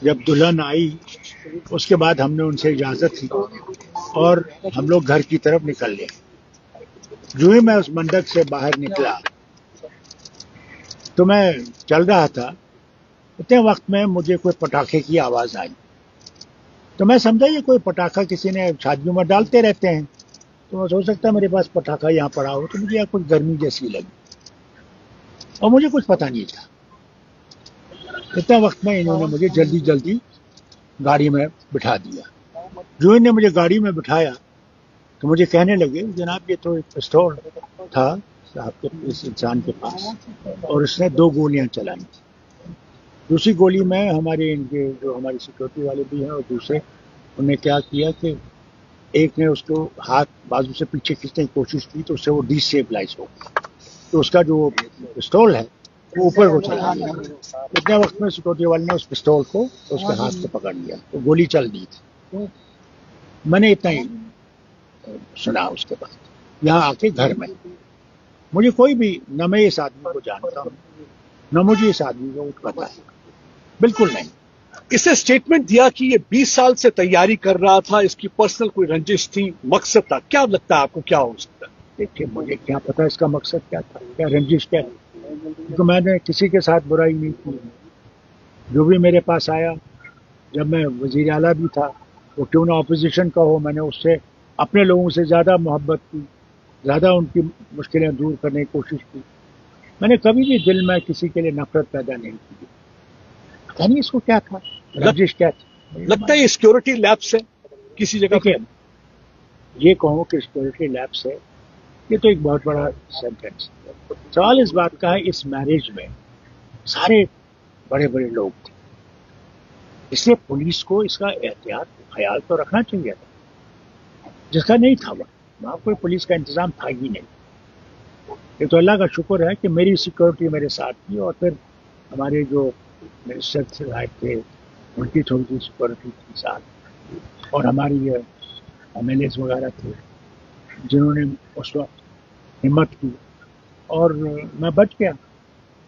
جب دلہن آئی اس کے بعد ہم نے ان سے اجازت لی اور ہم لوگ گھر کی طرف نکل لے. جو ہی میں اس منڈپ سے باہر نکلا تو میں چل رہا تھا، اتنے وقت میں مجھے کوئی پٹاخے کی آواز آئی. تو میں سمجھا یہ کوئی پٹاخہ کسی نے شادیوں میں ڈالتے رہتے ہیں، تو میں سوچ سکتا میرے پاس پٹاخہ یہاں پڑا ہو، تو مجھے یہاں کچھ گرمی جیسی لگی اور مجھے کچھ پتہ نہیں تھا. اتنے وقت میں انہوں نے مجھے جلدی جلدی گاڑی میں بٹھا دیا. جو انہوں نے مجھے گاڑی میں بٹھایا تو مجھے کہنے لگے جناب یہ تو ایک پستول تھا صاحب کے اس انسان کے پاس اور اس نے 2 گولیاں چلائی. دوسری گولی میں ہمارے ان کے جو ہماری سیکورٹی والے بھی ہیں اور دوسرے انہوں نے کیا کیا کہ ایک نے اس کو ہاتھ بازو سے پیچھے کھینچنے کی کوشش کی تو اس سے وہ ڈی اسٹیبلائز ہو گیا، تو اس کا جو پستول ہے وہ اوپر کو چلا گیا. اتنے وقت میں سیکورٹی والے نے اس پستول کو اس کے ہاتھ سے پکڑ لیا تو گولی چل دی تھی. میں نے اتنا ہی سنا. اس کے بعد یہاں آ کے گھر میں مجھے کوئی بھی نہ میں اس آدمی کو جانتا ہوں نہ مجھے اس آدمی کو کچھ پتا ہے، بالکل نہیں. اس نے اسٹیٹمنٹ دیا کہ یہ 20 سال سے تیاری کر رہا تھا، اس کی پرسنل کوئی رنجش تھی، مقصد تھا. کیا لگتا ہے آپ کو کیا ہو سکتا ہے؟ دیکھیے مجھے کیا پتا اس کا مقصد کیا تھا، کیا رنجش کیا تھی، کیونکہ میں نے کسی کے ساتھ برائی نہیں کی. جو بھی میرے پاس آیا جب میں وزیر اعلیٰ بھی تھا وہ کیوں نہ اپوزیشن کا ہو، میں نے اس سے اپنے لوگوں سے زیادہ محبت کی، زیادہ ان کی مشکلیں دور کرنے کی کوشش کی. میں نے کبھی بھی دل میں کسی کے لیے نفرت پیدا نہیں کی. پتا نہیں اس کو کیا تھا، رنجش کیا تھی. لگتا ہے یہ سیکورٹی لیب سے کسی جگہ دیکھیے یہ کہوں کہ سیکورٹی لیب سے، یہ تو ایک بہت بڑا سینٹینس. سوال اس بات کا ہے اس میرج میں سارے بڑے بڑے لوگ تھے، اس لیے پولیس کو اس کا احتیاط خیال تو رکھنا چاہیے تھا، جس کا نہیں تھا. وہاں کوئی پولیس کا انتظام تھا ہی نہیں. یہ تو اللہ کا شکر ہے کہ میری سیکورٹی میرے ساتھ تھی اور پھر ہمارے جو منسٹر صاحب تھے ان کی تھوڑی سی سیکورٹی تھی ساتھ، اور ہماری ایم ایل ایز وغیرہ تھے جنہوں نے اس وقت ہمت کی اور میں بچ گیا.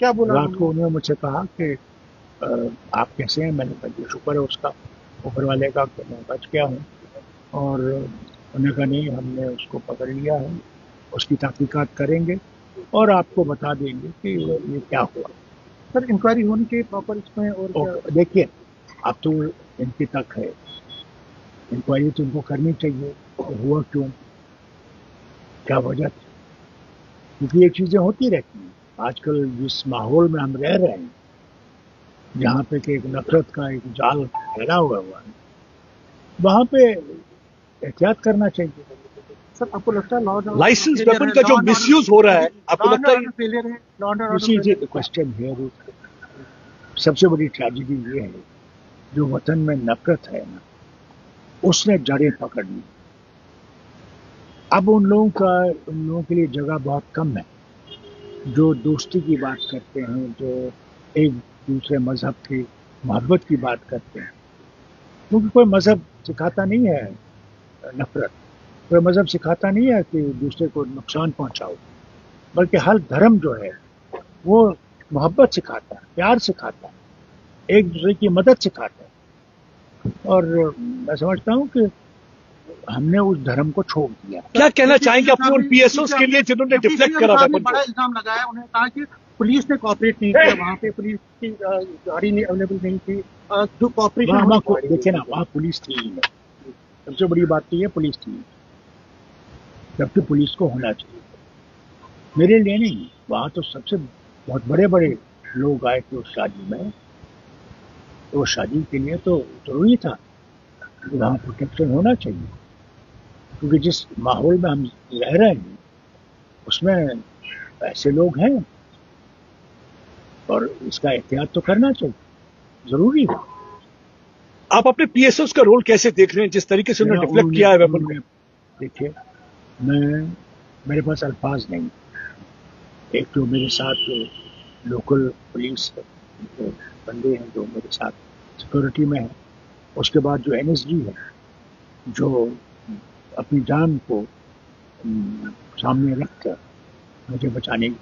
کیا بولا رات کو انہوں نے مجھ سے کہا کہ آپ کیسے ہیں. میں نے کہا شکر ہے اس کا اوپر والے کا کہ میں بچ گیا ہوں. اور انہوں نے کہا نہیں ہم نے اس کو پکڑ لیا ہے، اس کی تحقیقات کریں گے اور آپ کو بتا دیں گے کہ یہ کیا ہوا. سر انکوائری ہونی چاہیے پراپر اس میں. اور دیکھیے اب تو ان کی تک ہے انکوائری، تو ان کو کرنی چاہیے کہ ہوا کیوں، کیا وجہ تھی، کیونکہ یہ چیزیں ہوتی رہتی ہیں. آج کل جس ماحول میں ہم رہ رہے ہیں جہاں پہ کہ ایک نفرت کا ایک جال پھیلا ہوا ہے وہاں پہ احتیاط کرنا چاہیے. سر آپ کو لگتا ہے لائسنس ویپن کا جو مس یوز ہو رہا ہے آپ کو لگتا ہے؟ کوشچن ہیئر سب سے بڑی ٹریجڈی یہ ہے جو وطن میں نفرت ہے نا اس نے جڑیں پکڑ لی. اب ان لوگوں کے لیے جگہ بہت کم ہے جو دوستی کی بات کرتے ہیں، جو ایک دوسرے مذہب کی محبت کی بات کرتے ہیں. کیونکہ کوئی مذہب سکھاتا نہیں ہے نفرت، کوئی مذہب سکھاتا نہیں ہے کہ دوسرے کو نقصان پہنچاؤ، بلکہ ہر دھرم جو ہے وہ محبت سکھاتا ہے، پیار سکھاتا ہے، ایک دوسرے کی مدد سکھاتا ہے. اور میں سمجھتا ہوں کہ ہم نے اس دھرم کو چھوڑ دیا. کیا کہنا چاہیں گے اپنے ان پی ایس اوز کے لیے جنہوں نے ڈیفلیکٹ کرا تھا؟ بڑا الزام لگایا، انہوں نے کہا کہ پولیس نے کوآپریٹ نہیں کیا، وہاں پہ پولیس کی گاڑی نہیں اویلیبل نہیں تھی. جو کوآپریشن دیکھیں نا وہاں پولیس تھی ہی نہیں. سب سے بڑی بات تو یہ پولیس تھی، جبکہ پولیس کو ہونا چاہیے. میرے لیے نہیں، وہاں تو سب سے بہت بڑے بڑے لوگ آئے تھے اس شادی میں، تو شادی کے لیے تو ضروری تھا کہ وہاں پروٹیکشن ہونا چاہیے. کیونکہ جس ماحول میں ہم رہ رہے ہیں اس میں ایسے لوگ ہیں اور اس کا احتیاط تو کرنا چاہیے، ضروری ہے. آپ اپنے پی ایس اوز کا رول کیسے دیکھ رہے ہیں جس طریقے سے انہوں نے ڈیفلیکٹ کیا ہے ویپن کو؟ دیکھیے میرے پاس الفاظ نہیں. ایک جو میرے ساتھ لوکل پولیس بندے ہیں جو میرے ساتھ سیکورٹی میں ہیں، اس کے بعد جو این ایس جی ہے جو اپنی جان کو سامنے رکھ کر مجھے بچانے کی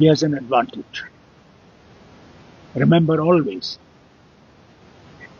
he has an advantage, remember always।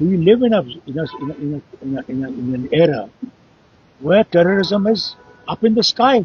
we live in an era where terrorism is up in the sky,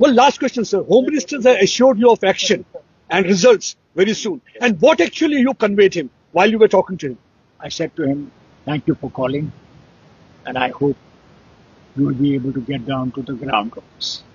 Well, last question, sir. Home Minister has assured you of action and results very soon. And what actually you conveyed him while you were talking to him? I said to him, thank you for calling, and I hope you will be able to get down to the ground of this.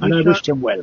And I wished him well.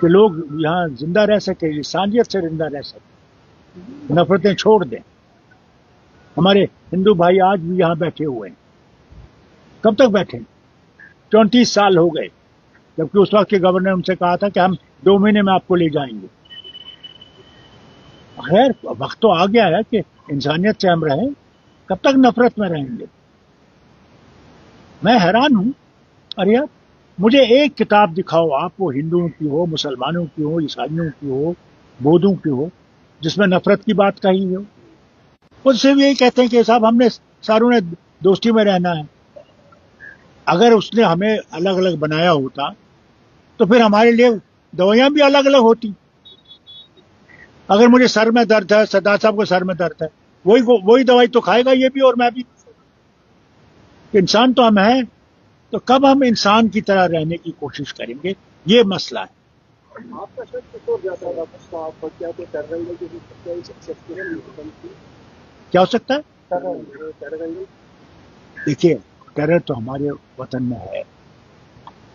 کہ لوگ یہاں زندہ رہ سکے، انسانیت سے زندہ رہ سکے، نفرتیں چھوڑ دیں. ہمارے ہندو بھائی آج بھی یہاں بیٹھے ہوئے ہیں. کب تک بیٹھے؟ 34 سال ہو گئے، جبکہ اس وقت کے گورنر نے ان سے کہا تھا کہ ہم 2 مہینے میں آپ کو لے جائیں گے. خیر وقت تو آ گیا ہے کہ انسانیت سے ہم رہیں. کب تک نفرت میں رہیں گے؟ میں حیران ہوں. ارے یار مجھے ایک کتاب دکھاؤ آپ، وہ ہندوؤں کی ہو، مسلمانوں کی ہو، عیسائیوں کی ہو، بودھوں کی ہو، جس میں نفرت کی بات کہی ہو. اس سے بھی یہی کہتے ہیں کہ صاحب ہم نے ساروں نے دوستی میں رہنا ہے. اگر اس نے ہمیں الگ الگ بنایا ہوتا تو پھر ہمارے لیے دوائیاں بھی الگ الگ ہوتی. اگر مجھے سر میں درد ہے، سردار صاحب کو سر میں درد ہے، وہی دوائی تو کھائے گا یہ بھی اور میں بھی. انسان تو ہم ہیں، تو کب ہم انسان کی طرح رہنے کی کوشش کریں گے؟ یہ مسئلہ ہے. آپ کا شک کس اور جاتا ہے ڈاکٹر صاحب؟ کیا تو ٹیررنگل کی بھی سکتا ہے شخصیت کیا ہو سکتا ہے؟ ٹیررنگل. دیکھیے ٹیرر تو ہمارے وطن میں ہے،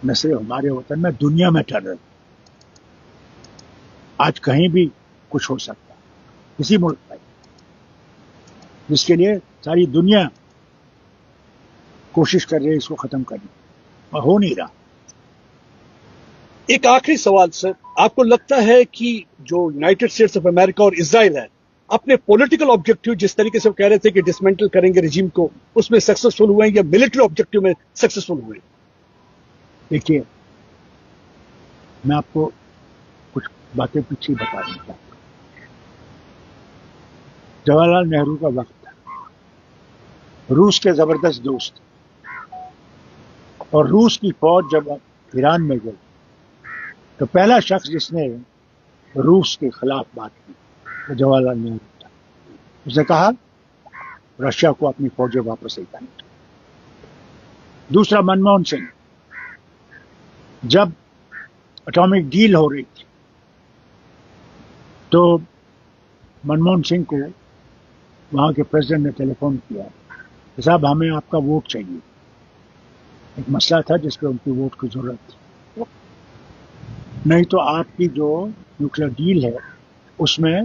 نہ صرف ہمارے وطن میں، دنیا میں ٹیرر. آج کہیں بھی کچھ ہو سکتا ہے کسی ملک میں، جس کے لیے ساری دنیا کوشش کر رہی ہے اس کو ختم کرنے، اور ہو نہیں رہا. ایک آخری سوال سر، آپ کو لگتا ہے کہ جو یونائٹڈ اسٹیٹس آف امریکہ اور اسرائیل ہے اپنے پولیٹیکل آبجیکٹو جس طریقے سے وہ کہہ رہے تھے کہ ڈسمنٹل کریں گے رجیم کو، اس میں سکسیسفل ہوئے ہیں یا ملٹری آبجیکٹو میں سکسیسفل ہوئے؟ دیکھیے میں آپ کو کچھ باتیں پیچھے بتا دوں گا. جواہر لال نہرو کا وقت تھا، روس کے زبردست دوست، اور روس کی فوج جب ایران میں گئی تو پہلا شخص جس نے روس کے خلاف بات کی وہ جواہر لال نہرو تھا. اس نے کہا رشیا کو اپنی فوجیں واپس لے جائیں. دوسرا منموہن سنگھ، جب اٹامک ڈیل ہو رہی تھی تو منموہن سنگھ کو وہاں کے پریزیڈنٹ نے ٹیلی فون کیا کہ صاحب ہمیں آپ کا ووٹ چاہیے. ایک مسئلہ تھا جس پہ ان کی ووٹ کی ضرورت تھی، نہیں تو آپ کی جو نیوکلیر ڈیل ہے اس میں